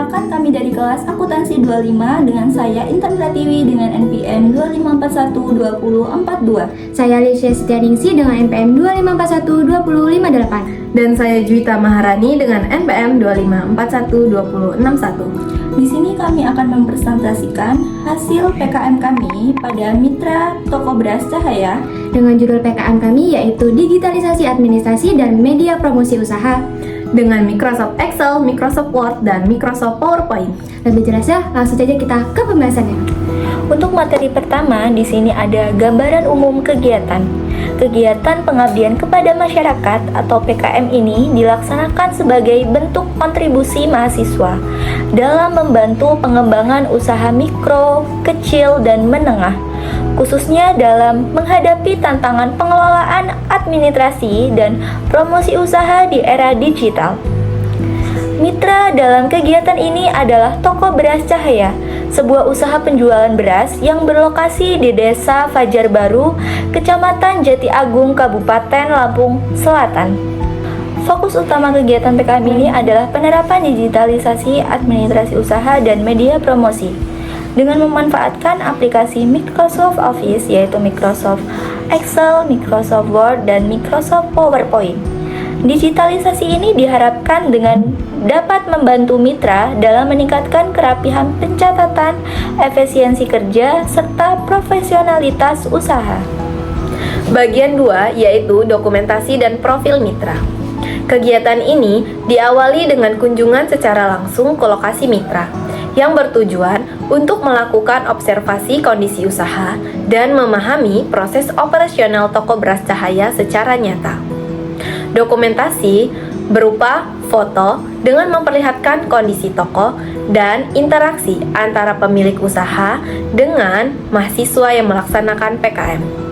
Perkenalkan, kami dari kelas Akuntansi 25 dengan saya Intan Pratiwi dengan NPM 25412042. Saya Alicia Setianingsih dengan NPM 25412058. Dan saya Juwita Maharani dengan NPM 25412061. Di sini kami akan mempresentasikan hasil PKM kami pada Mitra Toko Beras Cahaya Dengan judul PKM kami yaitu Digitalisasi Administrasi dan Media Promosi Usaha dengan Microsoft Excel, Microsoft Word, dan Microsoft PowerPoint. Lebih jelasnya, langsung saja kita ke pembahasannya. Untuk materi pertama, di sini ada gambaran umum kegiatan. Kegiatan pengabdian kepada masyarakat atau PKM ini dilaksanakan sebagai bentuk kontribusi mahasiswa dalam membantu pengembangan usaha mikro, kecil, dan menengah, khususnya dalam menghadapi tantangan pengelolaan administrasi dan promosi usaha di era digital. Mitra dalam kegiatan ini adalah Toko Beras Cahaya, sebuah usaha penjualan beras yang berlokasi di Desa Fajar Baru, Kecamatan Jati Agung, Kabupaten Lampung Selatan. Fokus utama kegiatan PKM ini adalah penerapan digitalisasi administrasi usaha dan media promosi dengan memanfaatkan aplikasi Microsoft Office yaitu Microsoft Excel, Microsoft Word, dan Microsoft PowerPoint. Digitalisasi ini diharapkan dengan dapat membantu mitra dalam meningkatkan kerapihan pencatatan, efisiensi kerja, serta profesionalitas usaha. Bagian 2 yaitu dokumentasi dan profil mitra. Kegiatan ini diawali dengan kunjungan secara langsung ke lokasi mitra yang bertujuan untuk melakukan observasi kondisi usaha dan memahami proses operasional Toko Beras Cahaya secara nyata. Dokumentasi berupa foto dengan memperlihatkan kondisi toko dan interaksi antara pemilik usaha dengan mahasiswa yang melaksanakan PKM.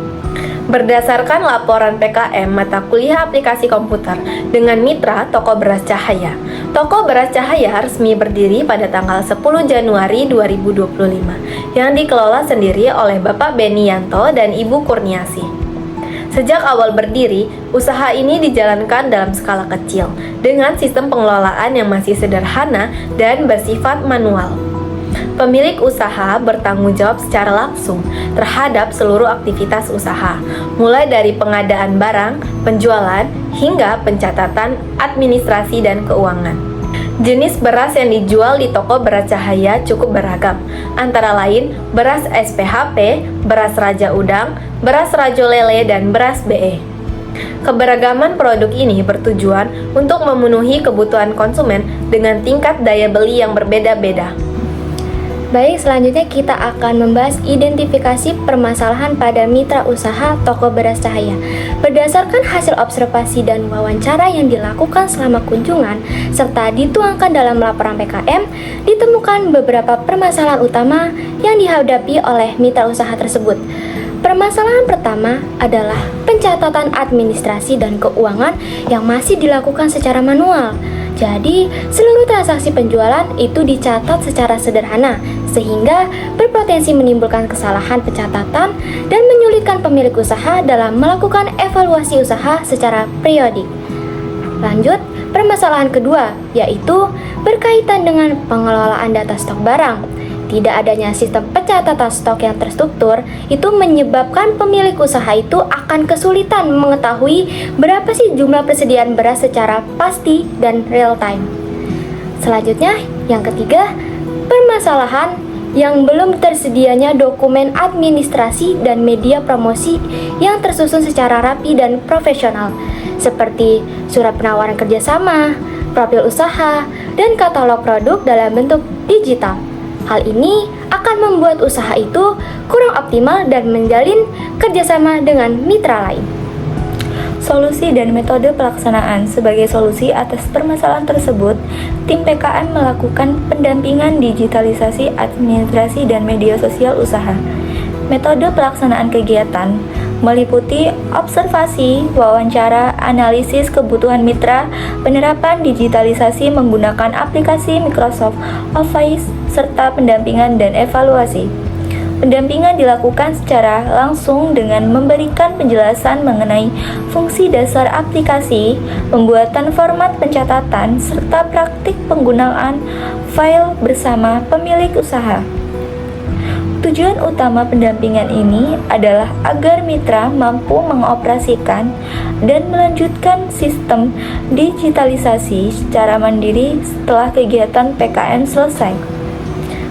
Berdasarkan laporan PKM mata kuliah aplikasi komputer dengan mitra Toko Beras Cahaya, Toko Beras Cahaya resmi berdiri pada tanggal 10 Januari 2025 yang dikelola sendiri oleh Bapak Beni Yanto dan Ibu Kurniasih. Sejak awal berdiri, usaha ini dijalankan dalam skala kecil dengan sistem pengelolaan yang masih sederhana dan bersifat manual. Pemilik usaha bertanggung jawab secara langsung terhadap seluruh aktivitas usaha, mulai dari pengadaan barang, penjualan, hingga pencatatan administrasi dan keuangan. Jenis beras yang dijual di Toko Beras Cahaya cukup beragam, antara lain beras SPHP, beras Raja Udang, beras Rajo Lele, dan beras BE. Keberagaman produk ini bertujuan untuk memenuhi kebutuhan konsumen dengan tingkat daya beli yang berbeda-beda. Baik, selanjutnya kita akan membahas identifikasi permasalahan pada mitra usaha Toko Beras Cahaya. Berdasarkan hasil observasi dan wawancara yang dilakukan selama kunjungan, serta dituangkan dalam laporan PKM, ditemukan beberapa permasalahan utama yang dihadapi oleh mitra usaha tersebut. Permasalahan pertama adalah pencatatan administrasi dan keuangan yang masih dilakukan secara manual. Jadi, seluruh transaksi penjualan itu dicatat secara sederhana, sehingga berpotensi menimbulkan kesalahan pencatatan dan menyulitkan pemilik usaha dalam melakukan evaluasi usaha secara periodik. Lanjut, permasalahan kedua, yaitu berkaitan dengan pengelolaan data stok barang. Tidak adanya sistem pencatatan stok yang terstruktur itu menyebabkan pemilik usaha itu akan kesulitan mengetahui berapa sih jumlah persediaan beras secara pasti dan real time. Selanjutnya, yang ketiga, permasalahan yang belum tersedianya dokumen administrasi dan media promosi yang tersusun secara rapi dan profesional, seperti surat penawaran kerjasama, profil usaha, dan katalog produk dalam bentuk digital. Hal ini akan membuat usaha itu kurang optimal dan menjalin kerjasama dengan mitra lain. Solusi dan metode pelaksanaan. Sebagai solusi atas permasalahan tersebut, tim PKM melakukan pendampingan digitalisasi administrasi dan media sosial usaha. Metode pelaksanaan kegiatan meliputi observasi, wawancara, analisis kebutuhan mitra, penerapan digitalisasi menggunakan aplikasi Microsoft Office, serta pendampingan dan evaluasi. Pendampingan dilakukan secara langsung dengan memberikan penjelasan mengenai fungsi dasar aplikasi, pembuatan format pencatatan, serta praktik penggunaan file bersama pemilik usaha. Tujuan utama pendampingan ini adalah agar mitra mampu mengoperasikan dan melanjutkan sistem digitalisasi secara mandiri setelah kegiatan PKM selesai.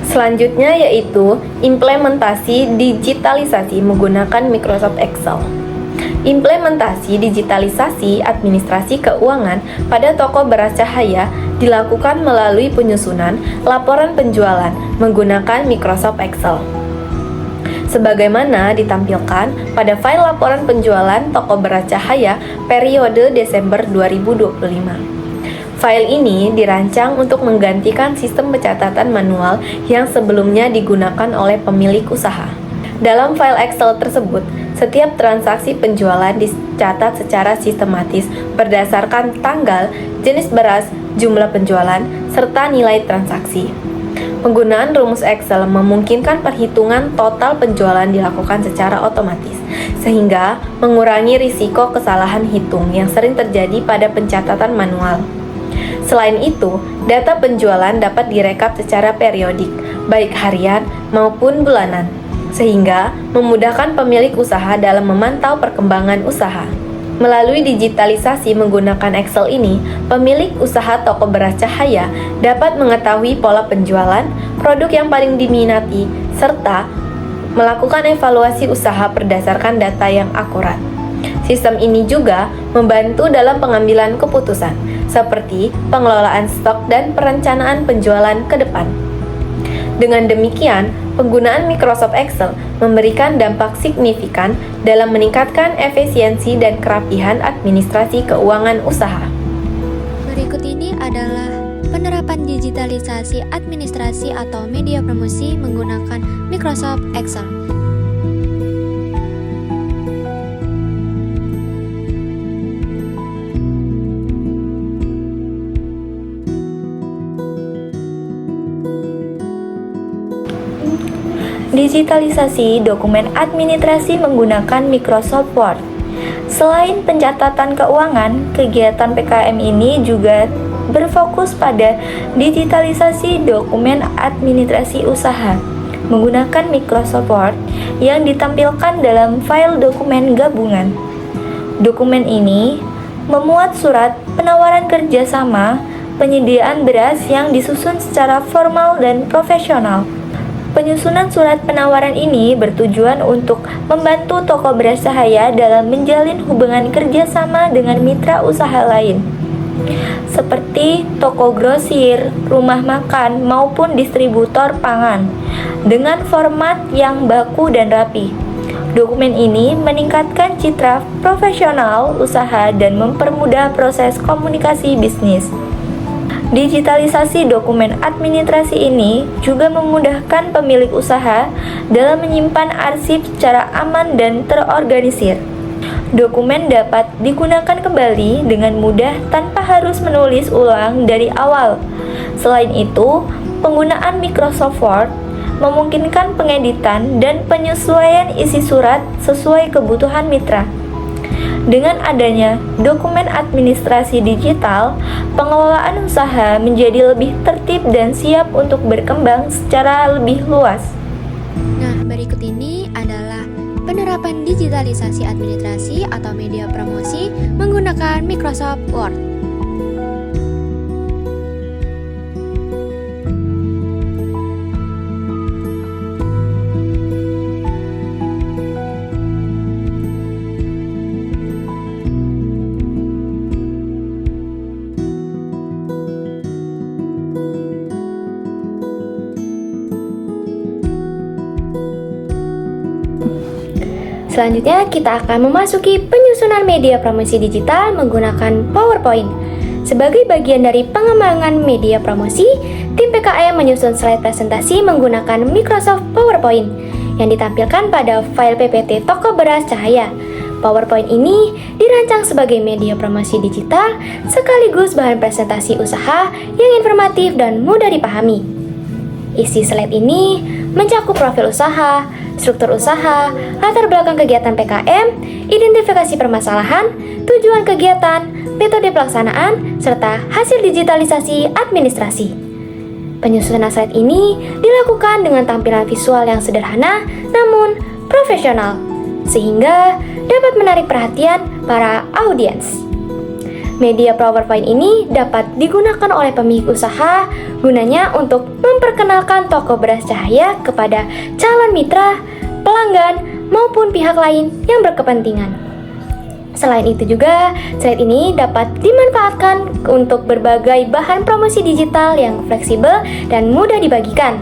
Selanjutnya yaitu implementasi digitalisasi menggunakan Microsoft Excel. Implementasi digitalisasi administrasi keuangan pada toko beras cahaya dilakukan melalui penyusunan laporan penjualan menggunakan Microsoft Excel. Sebagaimana ditampilkan pada file laporan penjualan toko beras cahaya periode Desember 2025. File ini dirancang untuk menggantikan sistem pencatatan manual yang sebelumnya digunakan oleh pemilik usaha. Dalam file Excel tersebut, setiap transaksi penjualan dicatat secara sistematis berdasarkan tanggal, jenis beras, jumlah penjualan, serta nilai transaksi. Penggunaan rumus Excel memungkinkan perhitungan total penjualan dilakukan secara otomatis, sehingga mengurangi risiko kesalahan hitung yang sering terjadi pada pencatatan manual. Selain itu, data penjualan dapat direkap secara periodik, baik harian maupun bulanan, sehingga memudahkan pemilik usaha dalam memantau perkembangan usaha. Melalui digitalisasi menggunakan Excel ini, pemilik usaha toko beras cahaya dapat mengetahui pola penjualan, produk yang paling diminati, serta melakukan evaluasi usaha berdasarkan data yang akurat. Sistem ini juga membantu dalam pengambilan keputusan, seperti pengelolaan stok dan perencanaan penjualan ke depan. Dengan demikian, penggunaan Microsoft Excel memberikan dampak signifikan dalam meningkatkan efisiensi dan kerapihan administrasi keuangan usaha. Berikut ini adalah penerapan digitalisasi administrasi atau media promosi menggunakan Microsoft Excel. Digitalisasi dokumen administrasi menggunakan Microsoft Word. Selain pencatatan keuangan, kegiatan PKM ini juga berfokus pada digitalisasi dokumen administrasi usaha menggunakan Microsoft Word yang ditampilkan dalam file dokumen gabungan. Dokumen ini memuat surat penawaran kerjasama penyediaan beras yang disusun secara formal dan profesional. Penyusunan surat penawaran ini bertujuan untuk membantu toko beras cahaya dalam menjalin hubungan kerjasama dengan mitra usaha lain, seperti toko grosir, rumah makan, maupun distributor pangan, dengan format yang baku dan rapi. Dokumen ini meningkatkan citra profesional usaha dan mempermudah proses komunikasi bisnis. Digitalisasi dokumen administrasi ini juga memudahkan pemilik usaha dalam menyimpan arsip secara aman dan terorganisir. Dokumen dapat digunakan kembali dengan mudah tanpa harus menulis ulang dari awal. Selain itu, penggunaan Microsoft Word memungkinkan pengeditan dan penyesuaian isi surat sesuai kebutuhan mitra. Dengan adanya dokumen administrasi digital, pengelolaan usaha menjadi lebih tertib dan siap untuk berkembang secara lebih luas. Nah, berikut ini adalah penerapan digitalisasi administrasi atau media promosi menggunakan Microsoft Word. Selanjutnya, kita akan memasuki penyusunan media promosi digital menggunakan PowerPoint. Sebagai bagian dari pengembangan media promosi, tim PKM menyusun slide presentasi menggunakan Microsoft PowerPoint yang ditampilkan pada file PPT Toko Beras Cahaya. PowerPoint ini dirancang sebagai media promosi digital sekaligus bahan presentasi usaha yang informatif dan mudah dipahami. Isi slide ini mencakup profil usaha, struktur usaha, latar belakang kegiatan PKM, identifikasi permasalahan, tujuan kegiatan, metode pelaksanaan, serta hasil digitalisasi administrasi. Penyusunan slide ini dilakukan dengan tampilan visual yang sederhana namun profesional, sehingga dapat menarik perhatian para audiens. Media PowerPoint ini dapat digunakan oleh pemilik usaha gunanya untuk memperkenalkan toko beras cahaya kepada calon mitra, pelanggan, maupun pihak lain yang berkepentingan. Selain itu juga, slide ini dapat dimanfaatkan untuk berbagai bahan promosi digital yang fleksibel dan mudah dibagikan.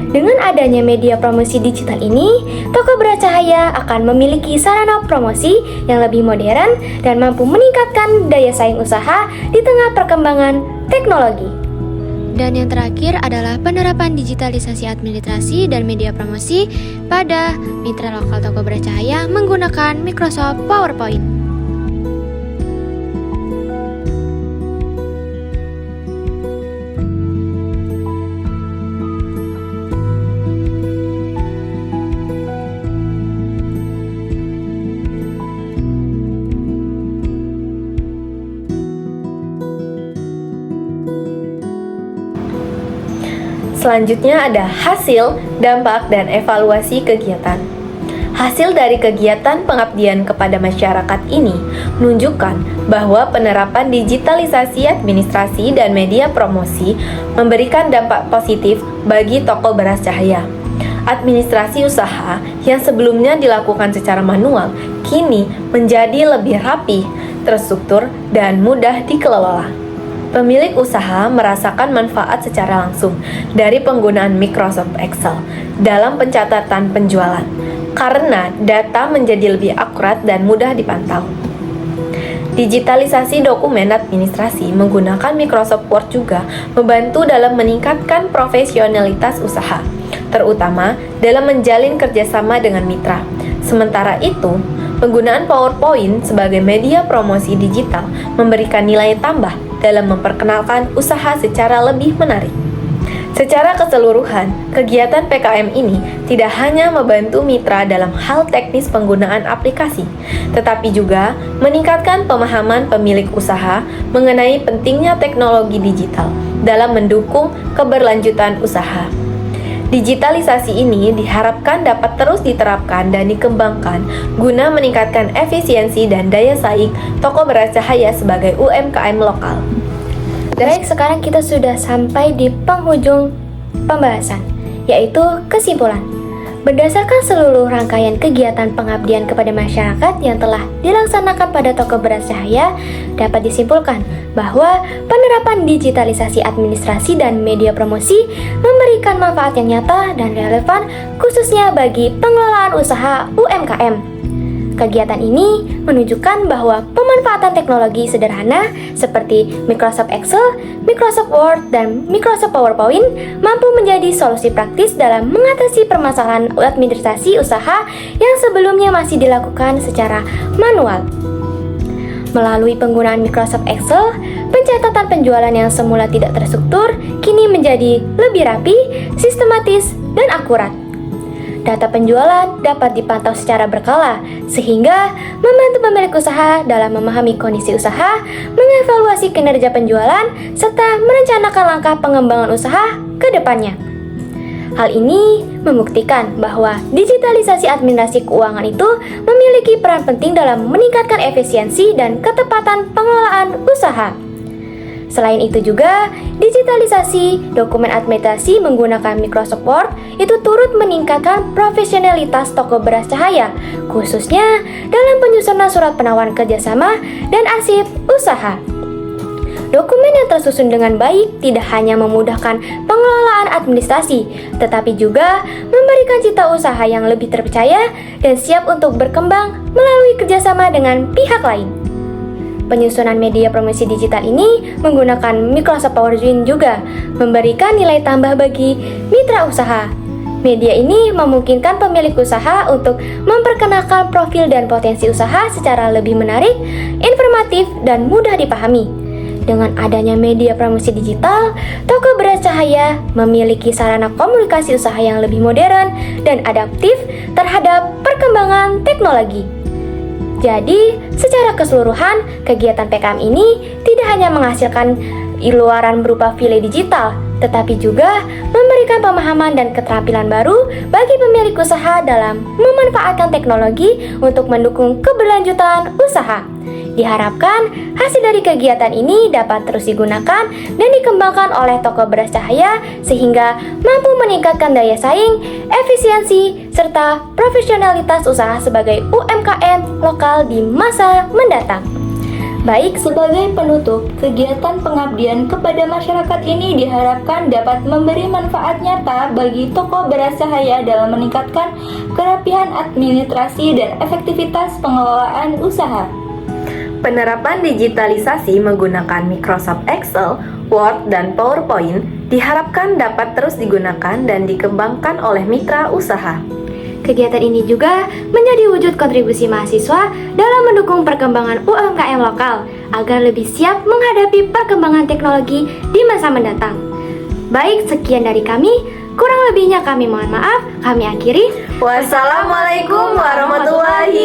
Dengan adanya media promosi digital ini, toko beras cahaya akan memiliki sarana promosi yang lebih modern dan mampu meningkatkan daya saing usaha di tengah perkembangan teknologi. Dan yang terakhir adalah penerapan digitalisasi administrasi dan media promosi pada mitra lokal toko beras cahaya menggunakan Microsoft PowerPoint. Selanjutnya ada hasil, dampak, dan evaluasi kegiatan. Hasil dari kegiatan pengabdian kepada masyarakat ini menunjukkan bahwa penerapan digitalisasi administrasi dan media promosi memberikan dampak positif bagi toko beras cahaya. Administrasi usaha yang sebelumnya dilakukan secara manual kini menjadi lebih rapi, terstruktur, dan mudah dikelola. Pemilik usaha merasakan manfaat secara langsung dari penggunaan Microsoft Excel dalam pencatatan penjualan, karena data menjadi lebih akurat dan mudah dipantau. Digitalisasi dokumen administrasi menggunakan Microsoft Word juga membantu dalam meningkatkan profesionalitas usaha, terutama dalam menjalin kerjasama dengan mitra. Sementara itu, penggunaan PowerPoint sebagai media promosi digital memberikan nilai tambah dalam memperkenalkan usaha secara lebih menarik. Secara keseluruhan, kegiatan PKM ini tidak hanya membantu mitra dalam hal teknis penggunaan aplikasi, tetapi juga meningkatkan pemahaman pemilik usaha mengenai pentingnya teknologi digital dalam mendukung keberlanjutan usaha. Digitalisasi ini diharapkan dapat terus diterapkan dan dikembangkan guna meningkatkan efisiensi dan daya saing toko beras cahaya sebagai UMKM lokal. Baik, sekarang kita sudah sampai di penghujung pembahasan, yaitu kesimpulan. Berdasarkan seluruh rangkaian kegiatan pengabdian kepada masyarakat yang telah dilaksanakan pada toko beras cahaya, dapat disimpulkan bahwa penerapan digitalisasi administrasi dan media promosi memberikan manfaat yang nyata dan relevan khususnya bagi pengelolaan usaha UMKM. Kegiatan ini menunjukkan bahwa pemanfaatan teknologi sederhana seperti Microsoft Excel, Microsoft Word, dan Microsoft PowerPoint mampu menjadi solusi praktis dalam mengatasi permasalahan administrasi usaha yang sebelumnya masih dilakukan secara manual. Melalui penggunaan Microsoft Excel, pencatatan penjualan yang semula tidak terstruktur kini menjadi lebih rapi, sistematis, dan akurat. Data penjualan dapat dipantau secara berkala, sehingga membantu pemilik usaha dalam memahami kondisi usaha, mengevaluasi kinerja penjualan, serta merencanakan langkah pengembangan usaha ke depannya. Hal ini membuktikan bahwa digitalisasi administrasi keuangan itu memiliki peran penting dalam meningkatkan efisiensi dan ketepatan pengelolaan usaha. Selain itu juga, digitalisasi dokumen administrasi menggunakan Microsoft Word itu turut meningkatkan profesionalitas toko beras cahaya, khususnya dalam penyusunan surat penawaran kerjasama dan arsip usaha. Dokumen yang tersusun dengan baik tidak hanya memudahkan pengelolaan administrasi, tetapi juga memberikan cita usaha yang lebih terpercaya dan siap untuk berkembang melalui kerjasama dengan pihak lain. Penyusunan media promosi digital ini menggunakan Microsoft PowerPoint juga memberikan nilai tambah bagi mitra usaha. Media ini memungkinkan pemilik usaha untuk memperkenalkan profil dan potensi usaha secara lebih menarik, informatif, dan mudah dipahami. Dengan adanya media promosi digital, toko beras Cahaya memiliki sarana komunikasi usaha yang lebih modern dan adaptif terhadap perkembangan teknologi. Jadi, secara keseluruhan, kegiatan PKM ini tidak hanya menghasilkan iluaran berupa nilai digital, tetapi juga memberikan pemahaman dan keterampilan baru bagi pemilik usaha dalam memanfaatkan teknologi untuk mendukung keberlanjutan usaha. Diharapkan hasil dari kegiatan ini dapat terus digunakan dan dikembangkan oleh Toko Beras Cahaya sehingga mampu meningkatkan daya saing, efisiensi, serta profesionalitas usaha sebagai UMKM lokal di masa mendatang. Baik, sebagai penutup, kegiatan pengabdian kepada masyarakat ini diharapkan dapat memberi manfaat nyata bagi Toko Beras Cahaya dalam meningkatkan kerapihan administrasi dan efektivitas pengelolaan usaha. Penerapan digitalisasi menggunakan Microsoft Excel, Word, dan PowerPoint diharapkan dapat terus digunakan dan dikembangkan oleh mitra usaha. Kegiatan ini juga menjadi wujud kontribusi mahasiswa dalam mendukung perkembangan UMKM lokal agar lebih siap menghadapi perkembangan teknologi di masa mendatang. Baik, sekian dari kami. Kurang lebihnya kami mohon maaf. Kami akhiri. Wassalamualaikum warahmatullahi